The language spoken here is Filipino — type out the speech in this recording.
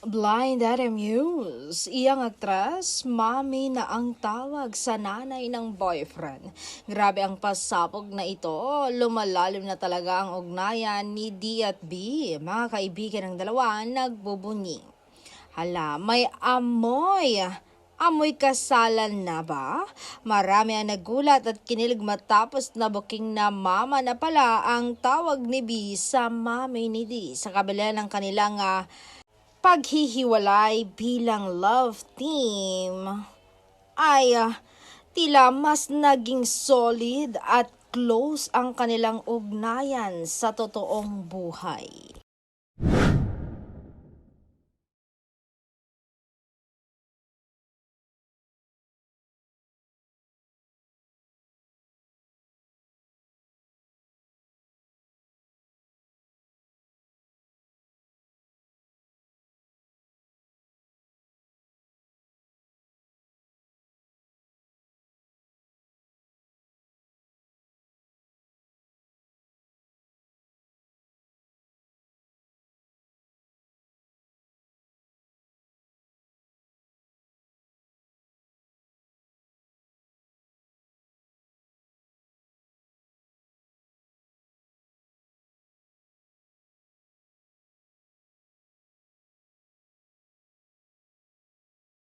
Blind Item News. Iyang aktres, mami na ang tawag sa nanay ng boyfriend. Grabe ang pasabog na ito. Lumalalim na talaga ang ugnayan ni D at B. Mga kaibigan ng dalawa nagbubunyi. Hala, may amoy. Amoy kasalan na ba? Marami ang nagulat at kinilig matapos na booking na mama na pala ang tawag ni B sa mami ni D sa kabila ng kanilang paghihiwalay bilang love team ay tila mas naging solid at close ang kanilang ugnayan sa totoong buhay.